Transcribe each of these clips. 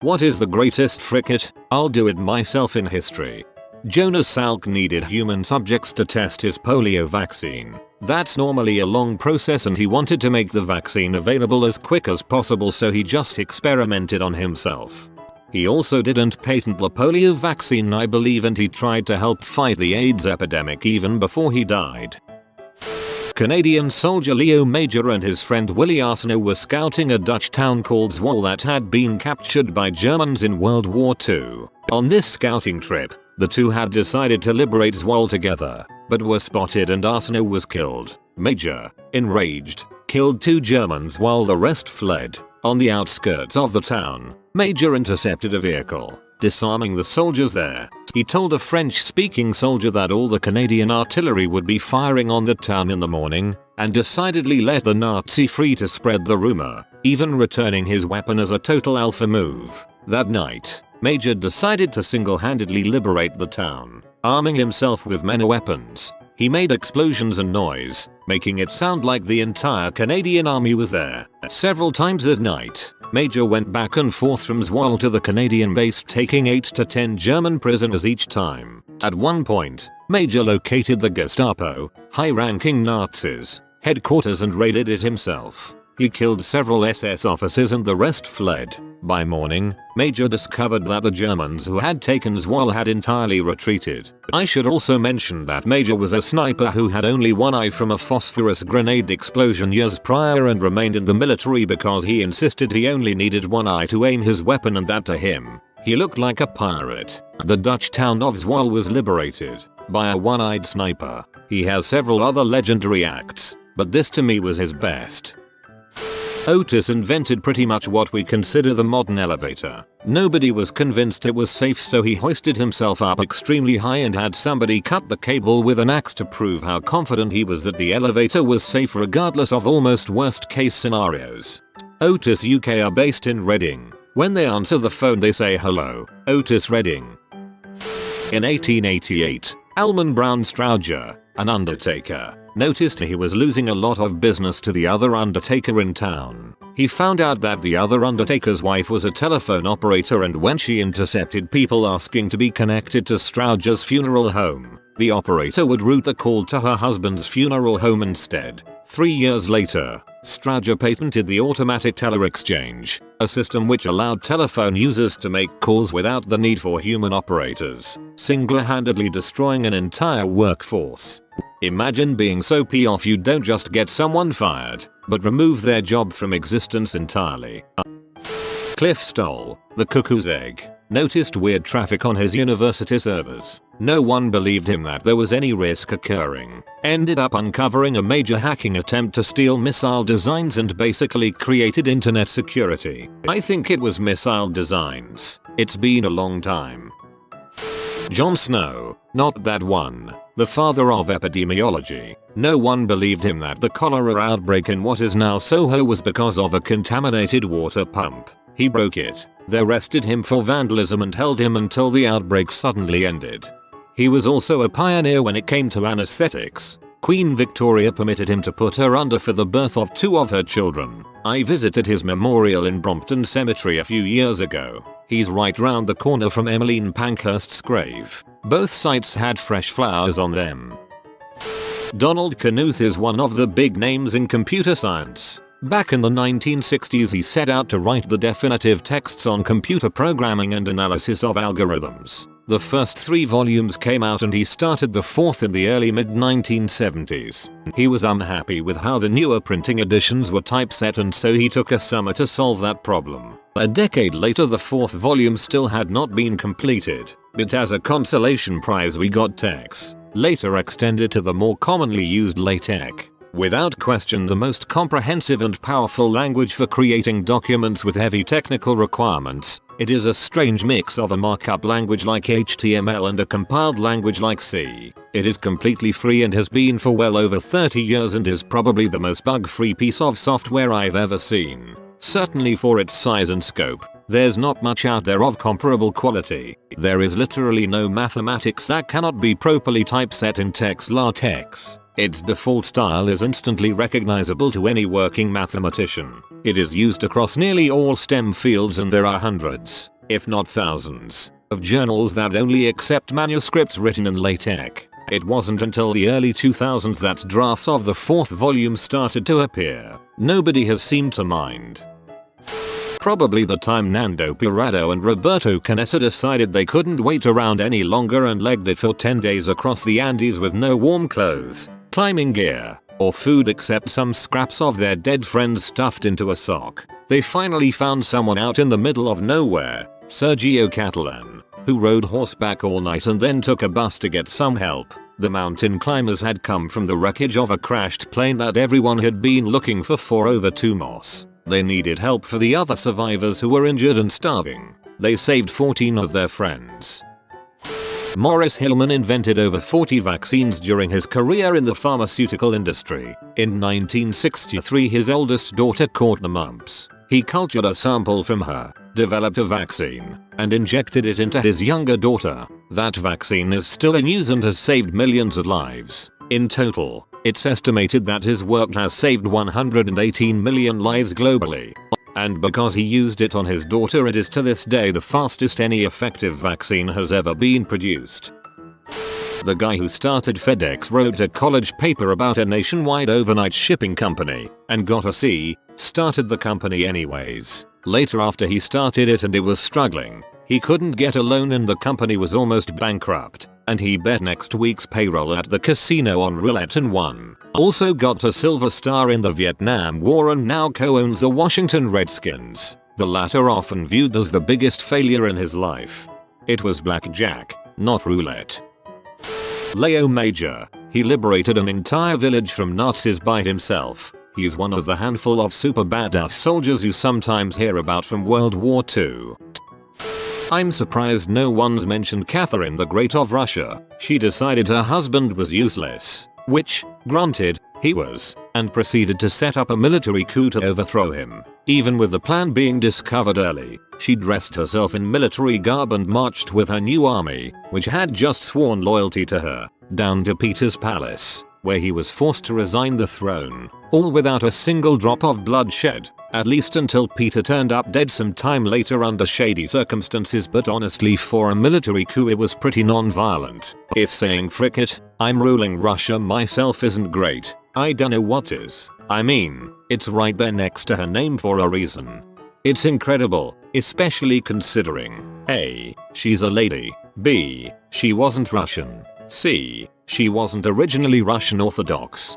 What is the greatest frickin'? I'll do it myself in history. Jonas Salk needed human subjects to test his polio vaccine. That's normally a long process and he wanted to make the vaccine available as quick as possible, so he just experimented on himself. He also didn't patent the polio vaccine, I believe, and he tried to help fight the AIDS epidemic even before he died. Canadian soldier Leo Major and his friend Willie Arsenault were scouting a Dutch town called Zwolle that had been captured by Germans in World War II. On this scouting trip, the two had decided to liberate Zwolle together, but were spotted and Arsenault was killed. Major, enraged, killed 2 Germans while the rest fled. On the outskirts of the town, Major intercepted a vehicle, disarming the soldiers there. He told a French-speaking soldier that all the Canadian artillery would be firing on the town in the morning, and decidedly let the Nazi free to spread the rumor, even returning his weapon as a total alpha move. That night, Major decided to single-handedly liberate the town, arming himself with many weapons. He made explosions and noise, making it sound like the entire Canadian army was there. Several times at night, Major went back and forth from Zwolle to the Canadian base, taking 8 to 10 German prisoners each time. At one point, Major located the Gestapo, high-ranking Nazis, headquarters and raided it himself. He killed several SS officers and the rest fled. By morning, Major discovered that the Germans who had taken Zwolle had entirely retreated. I should also mention that Major was a sniper who had only one eye from a phosphorus grenade explosion years prior and remained in the military because he insisted he only needed one eye to aim his weapon, and that to him, he looked like a pirate. The Dutch town of Zwolle was liberated by a one-eyed sniper. He has several other legendary acts, but this to me was his best. Otis invented pretty much what we consider the modern elevator. Nobody was convinced it was safe, so he hoisted himself up extremely high and had somebody cut the cable with an axe to prove how confident he was that the elevator was safe regardless of almost worst case scenarios. Otis UK are based in Reading. When they answer the phone they say hello, Otis Reading. In 1888, Alman Brown Strowger, an undertaker, noticed he was losing a lot of business to the other undertaker in town. He found out that the other undertaker's wife was a telephone operator, and when she intercepted people asking to be connected to Strowger's funeral home, the operator would route the call to her husband's funeral home instead. 3 years later, Strowger patented the automatic teller exchange, a system which allowed telephone users to make calls without the need for human operators, single-handedly destroying an entire workforce. Imagine being so pissed off you don't just get someone fired, but remove their job from existence entirely. Cliff Stoll, the cuckoo's egg, noticed weird traffic on his university servers. No one believed him that there was any risk occurring. Ended up uncovering a major hacking attempt to steal missile designs and basically created internet security. I think it was missile designs. It's been a long time. Jon Snow, not that one, the father of epidemiology. No one believed him that the cholera outbreak in what is now Soho was because of a contaminated water pump. He broke it. They arrested him for vandalism and held him until the outbreak suddenly ended. He was also a pioneer when it came to anesthetics. Queen Victoria permitted him to put her under for the birth of 2 of her children. I visited his memorial in Brompton Cemetery a few years ago. He's right round the corner from Emmeline Pankhurst's grave. Both sites had fresh flowers on them. Donald Knuth is one of the big names in computer science. Back in the 1960s he set out to write the definitive texts on computer programming and analysis of algorithms. The first 3 volumes came out and he started the 4th in the early mid-1970s. He was unhappy with how the newer printing editions were typeset, and so he took a summer to solve that problem. A decade later the 4th volume still had not been completed, but as a consolation prize we got TeX, later extended to the more commonly used LaTeX. Without question the most comprehensive and powerful language for creating documents with heavy technical requirements. It is a strange mix of a markup language like HTML and a compiled language like C. It is completely free and has been for well over 30 years and is probably the most bug-free piece of software I've ever seen. Certainly for its size and scope, there's not much out there of comparable quality. There is literally no mathematics that cannot be properly typeset in TeX LaTeX. Its default style is instantly recognizable to any working mathematician. It is used across nearly all STEM fields, and there are hundreds, if not thousands, of journals that only accept manuscripts written in LaTeX. It wasn't until the early 2000s that drafts of the 4th volume started to appear. Nobody has seemed to mind. Probably the time Nando Pirado and Roberto Canessa decided they couldn't wait around any longer and legged it for 10 days across the Andes with no warm clothes, climbing gear, or food except some scraps of their dead friends stuffed into a sock. They finally found someone out in the middle of nowhere, Sergio Catalan, who rode horseback all night and then took a bus to get some help. The mountain climbers had come from the wreckage of a crashed plane that everyone had been looking for over 2 months. They needed help for the other survivors who were injured and starving. They saved 14 of their friends. Morris Hillman invented over 40 vaccines during his career in the pharmaceutical industry. In 1963, his oldest daughter caught the mumps. He cultured a sample from her, developed a vaccine, and injected it into his younger daughter. That vaccine is still in use and has saved millions of lives. In total, it's estimated that his work has saved 118 million lives globally. And because he used it on his daughter, it is to this day the fastest any effective vaccine has ever been produced. The guy who started FedEx wrote a college paper about a nationwide overnight shipping company and got a C, started the company anyways. Later, after he started it and it was struggling, he couldn't get a loan and the company was almost bankrupt, and he bet next week's payroll at the casino on roulette and won. Also got a silver star in the Vietnam War and now co-owns the Washington Redskins, the latter often viewed as the biggest failure in his life. It was blackjack, not roulette. Leo Major, he liberated an entire village from Nazis by himself. He's one of the handful of super badass soldiers you sometimes hear about from World War II. I'm surprised no one's mentioned Catherine the Great of Russia. She decided her husband was useless, which, granted, he was, and proceeded to set up a military coup to overthrow him. Even with the plan being discovered early, she dressed herself in military garb and marched with her new army, which had just sworn loyalty to her, down to Peter's palace, where he was forced to resign the throne, all without a single drop of bloodshed, at least until Peter turned up dead some time later under shady circumstances. But honestly, for a military coup it was pretty non-violent. If saying "frick it, I'm ruling Russia myself" isn't great, I dunno what is. I mean, it's right there next to her name for a reason. It's incredible, especially considering A, she's a lady, B, she wasn't Russian, C, she wasn't originally Russian Orthodox.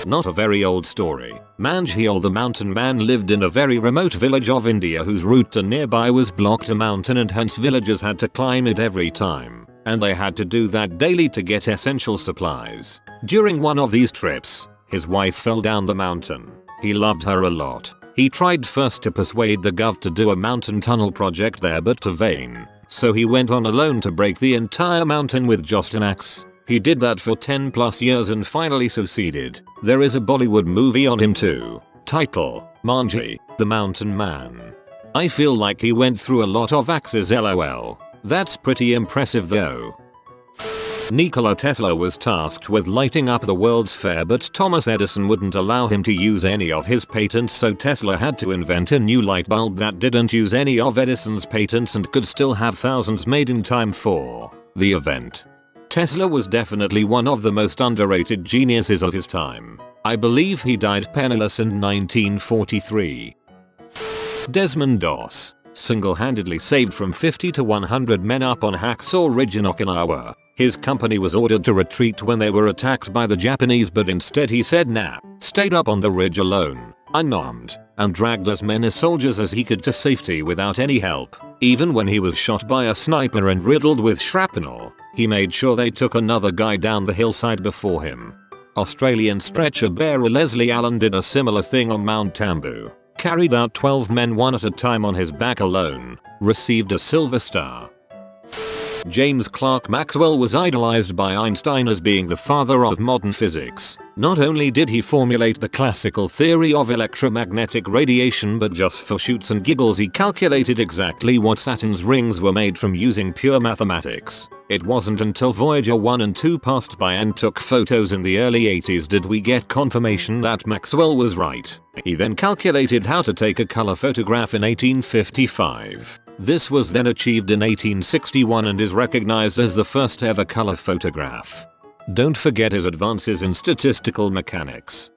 Not a very old story. Manjheol the mountain man lived in a very remote village of India whose route to nearby was blocked a mountain, and hence villagers had to climb it every time. And they had to do that daily to get essential supplies. During one of these trips, his wife fell down the mountain. He loved her a lot. He tried first to persuade the gov to do a mountain tunnel project there, but to vain. So he went on alone to break the entire mountain with just an axe. He did that for 10 plus years and finally succeeded. There is a Bollywood movie on him too. Title: Manji, the Mountain Man. I feel like he went through a lot of axes, lol. That's pretty impressive though. Nikola Tesla was tasked with lighting up the World's Fair, but Thomas Edison wouldn't allow him to use any of his patents, so Tesla had to invent a new light bulb that didn't use any of Edison's patents and could still have thousands made in time for the event. Tesla was definitely one of the most underrated geniuses of his time. I believe he died penniless in 1943. Desmond Doss single-handedly saved from 50 to 100 men up on Hacksaw Ridge in Okinawa. His company was ordered to retreat when they were attacked by the Japanese, but instead he said nah, stayed up on the ridge alone, unarmed, and dragged as many soldiers as he could to safety without any help. Even when he was shot by a sniper and riddled with shrapnel, he made sure they took another guy down the hillside before him. Australian stretcher bearer Leslie Allen did a similar thing on Mount Tambu. Carried out 12 men one at a time on his back alone, received a Silver Star. James Clerk Maxwell was idolized by Einstein as being the father of modern physics. Not only did he formulate the classical theory of electromagnetic radiation, but just for shoots and giggles he calculated exactly what Saturn's rings were made from using pure mathematics. It wasn't until Voyager 1 and 2 passed by and took photos in the early 80s did we get confirmation that Maxwell was right. He then calculated how to take a color photograph in 1855. This was then achieved in 1861 and is recognized as the first ever color photograph. Don't forget his advances in statistical mechanics.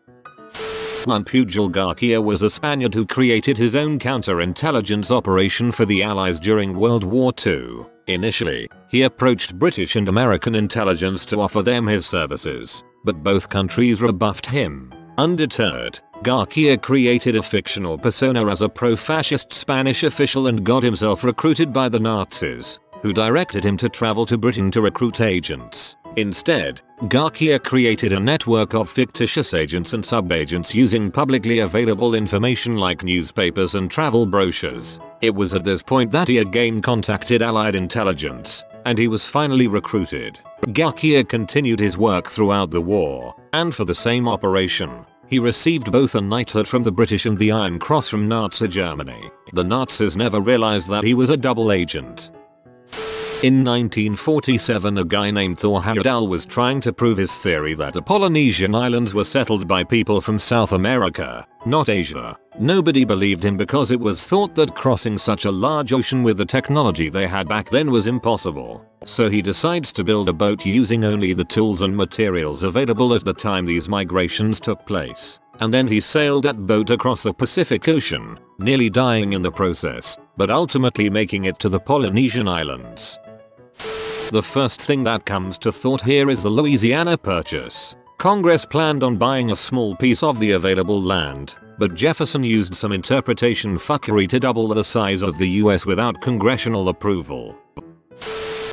Juan Pujol Garcia was a Spaniard who created his own counterintelligence operation for the Allies during World War II. Initially, he approached British and American intelligence to offer them his services, but both countries rebuffed him. Undeterred, Garcia created a fictional persona as a pro-fascist Spanish official and got himself recruited by the Nazis, who directed him to travel to Britain to recruit agents. Instead, Garcia created a network of fictitious agents and sub-agents using publicly available information like newspapers and travel brochures. It was at this point that he again contacted Allied intelligence, and he was finally recruited. Garcia continued his work throughout the war, and for the same operation, he received both a knighthood from the British and the Iron Cross from Nazi Germany. The Nazis never realized that he was a double agent. In 1947, a guy named Thor Heyerdahl was trying to prove his theory that the Polynesian islands were settled by people from South America, not Asia. Nobody believed him because it was thought that crossing such a large ocean with the technology they had back then was impossible. So he decides to build a boat using only the tools and materials available at the time these migrations took place. And then he sailed that boat across the Pacific Ocean, nearly dying in the process, but ultimately making it to the Polynesian islands. The first thing that comes to thought here is the Louisiana Purchase. Congress planned on buying a small piece of the available land, but Jefferson used some interpretation fuckery to double the size of the US without congressional approval.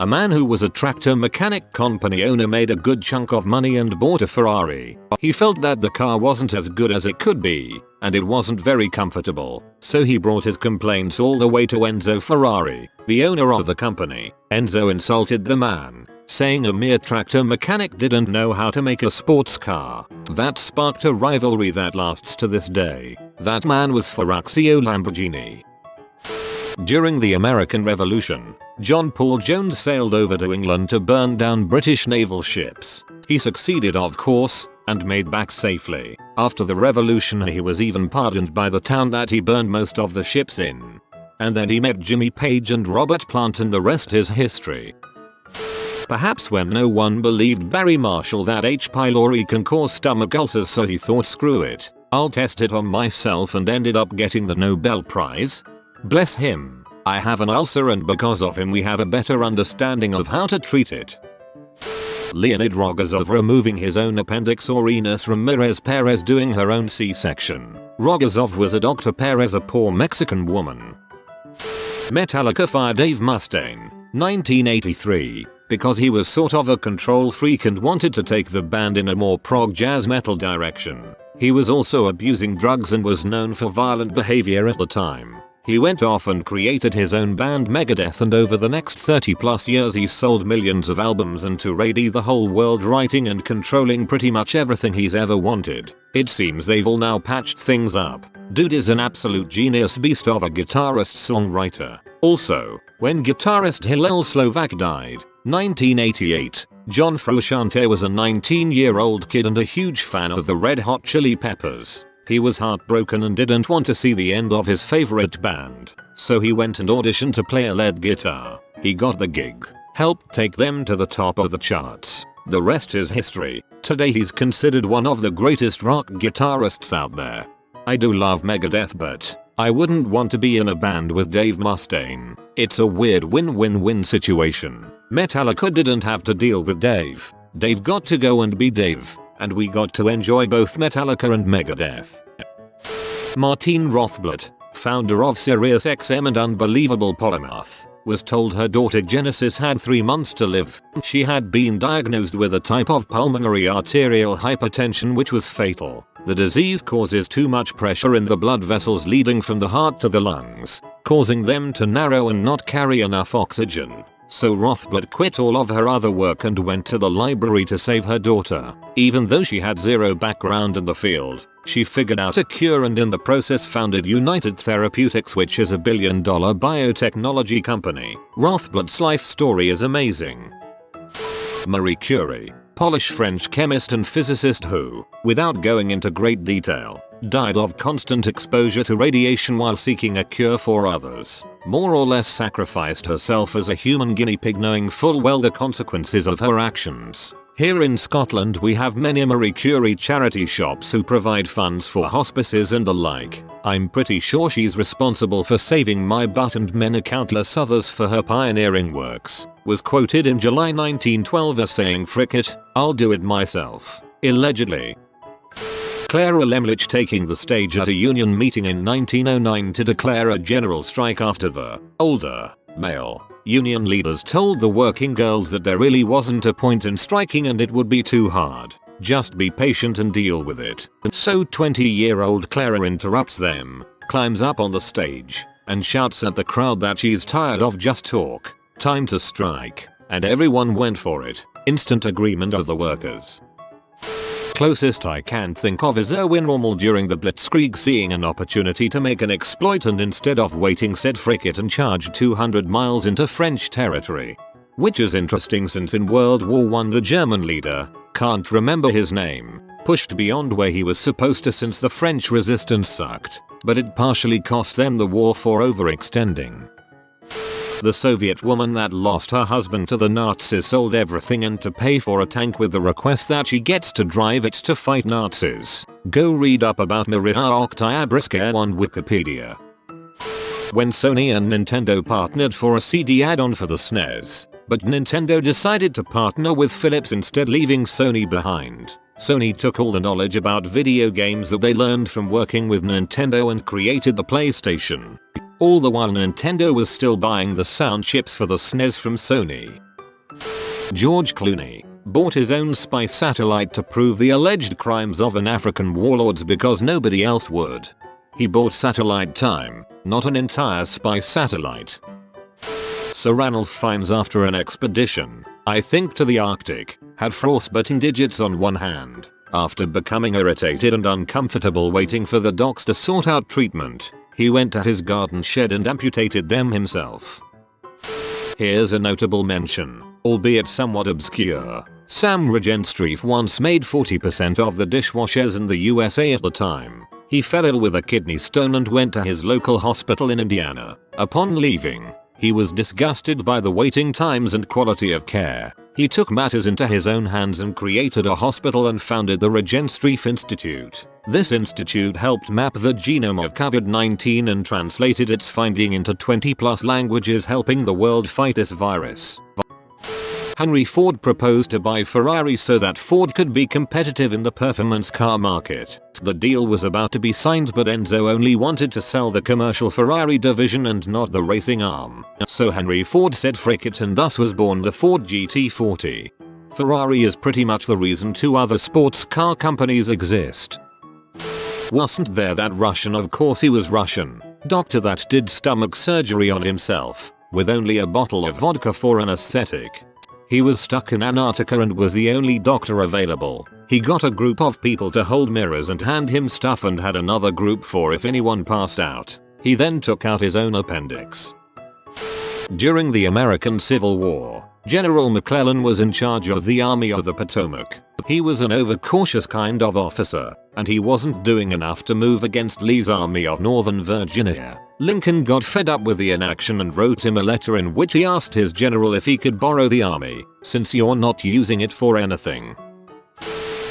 A man who was a tractor mechanic company owner made a good chunk of money and bought a Ferrari. He felt that the car wasn't as good as it could be, and it wasn't very comfortable, so he brought his complaints all the way to Enzo Ferrari, the owner of the company. Enzo insulted the man, saying a mere tractor mechanic didn't know how to make a sports car. That sparked a rivalry that lasts to this day. That man was Ferruccio Lamborghini. During the American Revolution, John Paul Jones sailed over to England to burn down British naval ships. He succeeded, of course, and made back safely. After the revolution, he was even pardoned by the town that he burned most of the ships in. And then he met Jimmy Page and Robert Plant, and the rest is history. Perhaps when no one believed Barry Marshall that H. pylori can cause stomach ulcers, so he thought, screw it, I'll test it on myself, and ended up getting the Nobel Prize. Bless him. I have an ulcer, and because of him we have a better understanding of how to treat it. Leonid Rogozov removing his own appendix, or Ines Ramirez Perez doing her own C-section. Rogozov was a Dr. Perez, a poor Mexican woman. Metallica fired Dave Mustaine, 1983, because he was sort of a control freak and wanted to take the band in a more prog jazz metal direction. He was also abusing drugs and was known for violent behavior at the time. He went off and created his own band Megadeth, and over the next 30 plus years he sold millions of albums and toured the whole world, writing and controlling pretty much everything he's ever wanted. It seems they've all now patched things up. Dude is an absolute genius beast of a guitarist-songwriter. Also, when guitarist Hillel Slovak died, 1988, John Frusciante was a 19-year-old kid and a huge fan of the Red Hot Chili Peppers. He was heartbroken and didn't want to see the end of his favorite band, so he went and auditioned to play a lead guitar. He got the gig, helped take them to the top of the charts. The rest is history. Today he's considered one of the greatest rock guitarists out there. I do love Megadeth, but I wouldn't want to be in a band with Dave Mustaine. It's a weird win-win-win situation. Metallica didn't have to deal with Dave. Dave got to go and be Dave, and we got to enjoy both Metallica and Megadeth. Martine Rothblatt, founder of SiriusXM and Unbelievable Polymath, was told her daughter Genesis had 3 months to live. She had been diagnosed with a type of pulmonary arterial hypertension which was fatal. The disease causes too much pressure in the blood vessels leading from the heart to the lungs, causing them to narrow and not carry enough oxygen. So Rothblatt quit all of her other work and went to the library to save her daughter. Even though she had zero background in the field, she figured out a cure and in the process founded United Therapeutics, which is a $1 billion biotechnology company. Rothblatt's life story is amazing. Marie Curie, Polish French chemist and physicist who, without going into great detail, died of constant exposure to radiation while seeking a cure for others, more or less sacrificed herself as a human guinea pig knowing full well the consequences of her actions. Here in Scotland we have many Marie Curie charity shops who provide funds for hospices and the like. I'm pretty sure she's responsible for saving my butt and many countless others for her pioneering works. Was quoted in July 1912 as saying "Frick it, I'll do it myself." Allegedly. Clara Lemlich taking the stage at a union meeting in 1909 to declare a general strike after the older male union leaders told the working girls that there really wasn't a point in striking and it would be too hard. Just be patient and deal with it. So 20-year-old Clara interrupts them, climbs up on the stage, and shouts at the crowd that she's tired of just talk. Time to strike. And everyone went for it. Instant agreement of the workers. Closest I can think of is Erwin Rommel during the Blitzkrieg seeing an opportunity to make an exploit and instead of waiting said "Frick it" and charged 200 miles into French territory. Which is interesting since in World War I the German leader, can't remember his name, pushed beyond where he was supposed to since the French resistance sucked, but it partially cost them the war for overextending. The Soviet woman that lost her husband to the Nazis sold everything and to pay for a tank with the request that she gets to drive it to fight Nazis. Go read up about Maria Oktyabrskaya on Wikipedia. When Sony and Nintendo partnered for a CD add-on for the SNES, but Nintendo decided to partner with Philips instead, leaving Sony behind. Sony took all the knowledge about video games that they learned from working with Nintendo and created the PlayStation. All the while Nintendo was still buying the sound chips for the SNES from Sony. George Clooney bought his own spy satellite to prove the alleged crimes of an African warlords because nobody else would. He bought satellite time, not an entire spy satellite. Sir Ranulph Fiennes after an expedition, I think to the Arctic, had frostbitten digits on one hand. After becoming irritated and uncomfortable waiting for the docs to sort out treatment, he went to his garden shed and amputated them himself. Here's a notable mention, albeit somewhat obscure. Sam Regenstrief once made 40% of the dishwashers in the USA at the time. He fell ill with a kidney stone and went to his local hospital in Indiana. Upon leaving, he was disgusted by the waiting times and quality of care. He took matters into his own hands and created a hospital and founded the Regenstrief Institute. This institute helped map the genome of COVID-19 and translated its finding into 20+ languages, helping the world fight this virus. Henry Ford proposed to buy Ferrari so that Ford could be competitive in the performance car market. The deal was about to be signed, but Enzo only wanted to sell the commercial Ferrari division and not the racing arm. So Henry Ford said "Frick it," and thus was born the Ford GT40. Ferrari is pretty much the reason two other sports car companies exist. Wasn't there that Russian, of course he was Russian, doctor that did stomach surgery on himself, with only a bottle of vodka for an aesthetic? He was stuck in Antarctica and was the only doctor available. He got a group of people to hold mirrors and hand him stuff and had another group for if anyone passed out. He then took out his own appendix. During the American Civil War, General McClellan was in charge of the Army of the Potomac. He was an overcautious kind of officer, and he wasn't doing enough to move against Lee's Army of Northern Virginia. Lincoln got fed up with the inaction and wrote him a letter in which he asked his general if he could borrow the army, since you're not using it for anything.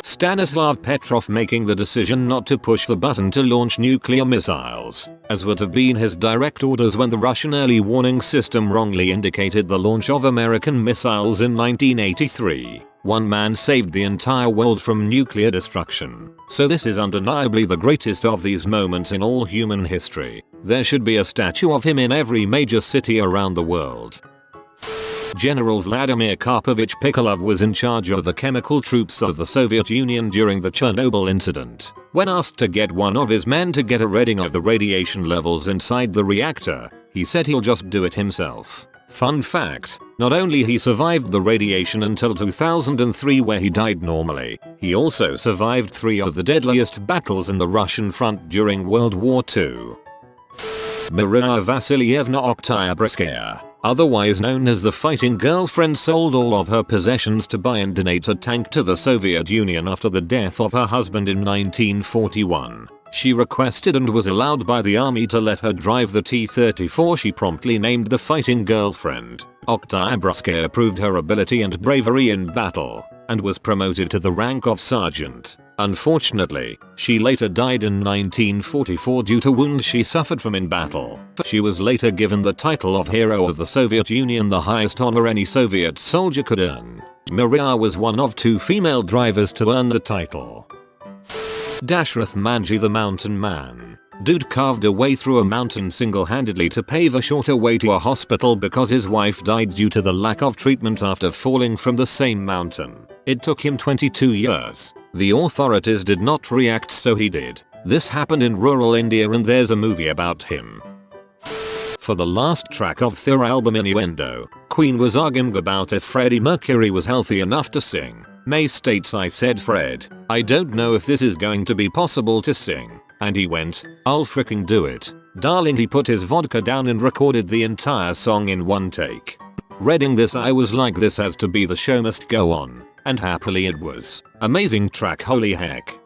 Stanislav Petrov making the decision not to push the button to launch nuclear missiles, as would have been his direct orders when the Russian early warning system wrongly indicated the launch of American missiles in 1983. One man saved the entire world from nuclear destruction. So this is undeniably the greatest of these moments in all human history. There should be a statue of him in every major city around the world. General Vladimir Karpovich Pikolov was in charge of the chemical troops of the Soviet Union during the Chernobyl incident. When asked to get one of his men to get a reading of the radiation levels inside the reactor, he said he'll just do it himself. Fun fact, not only he survived the radiation until 2003 where he died normally, he also survived 3 of the deadliest battles in the Russian front during World War II. Maria Vasilievna Oktyabrskaya, otherwise known as the fighting girlfriend, sold all of her possessions to buy and donate a tank to the Soviet Union after the death of her husband in 1941. She requested and was allowed by the army to let her drive the T-34 she promptly named the fighting girlfriend. Oktyabrskaya proved her ability and bravery in battle, and was promoted to the rank of sergeant. Unfortunately, she later died in 1944 due to wounds she suffered from in battle. She was later given the title of Hero of the Soviet Union, the highest honor any Soviet soldier could earn. Maria was one of 2 female drivers to earn the title. Dashrath Manji, the Mountain Man. Dude carved a way through a mountain single-handedly to pave a shorter way to a hospital because his wife died due to the lack of treatment after falling from the same mountain. It took him 22 years. The authorities did not react, so he did. This happened in rural India and there's a movie about him. For the last track of their album Innuendo, Queen was arguing about if Freddie Mercury was healthy enough to sing. May states, "I said, Fred, I don't know if this is going to be possible to sing." And he went, "I'll freaking do it." Darling, he put his vodka down and recorded the entire song in one take. Reading this, I was like, this has to be the show must go on. And happily it was. Amazing track, holy heck.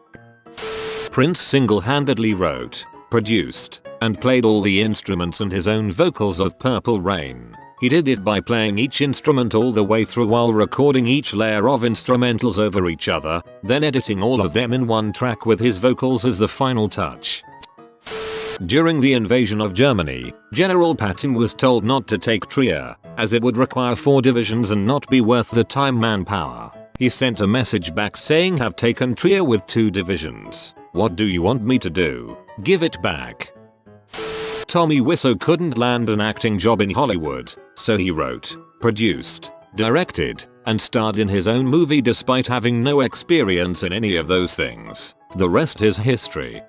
Prince single-handedly wrote, produced, and played all the instruments and his own vocals of Purple Rain. He did it by playing each instrument all the way through while recording each layer of instrumentals over each other, then editing all of them in one track with his vocals as the final touch. During the invasion of Germany, General Patton was told not to take Trier, as it would require 4 divisions and not be worth the time manpower. He sent a message back saying, "Have taken Trier with 2 divisions. What do you want me to do? Give it back." Tommy Wiseau couldn't land an acting job in Hollywood, so he wrote, produced, directed, and starred in his own movie despite having no experience in any of those things. The rest is history.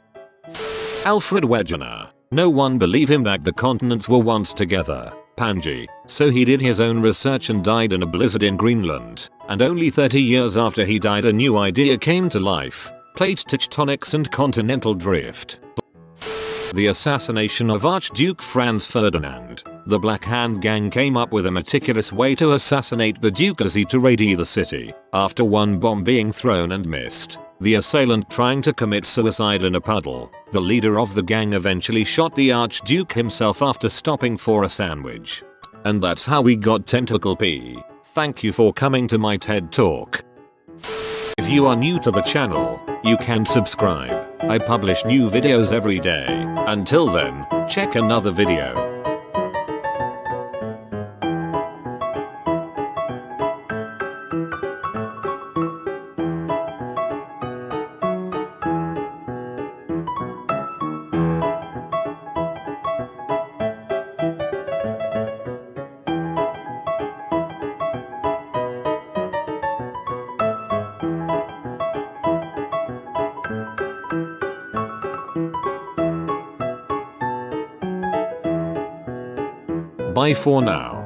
Alfred Wegener. No one believed him that the continents were once together. Panji. So he did his own research and died in a blizzard in Greenland, and only 30 years after he died a new idea came to life. Plate tectonics and continental drift. The assassination of Archduke Franz Ferdinand. The Black Hand Gang came up with a meticulous way to assassinate the Duke as he toured the city. After one bomb being thrown and missed, the assailant trying to commit suicide in a puddle, the leader of the gang eventually shot the Archduke himself after stopping for a sandwich. And that's how we got Tentacle P. Thank you for coming to my TED Talk. If you are new to the channel, you can subscribe. I publish new videos every day. Until then, check another video. Bye for now.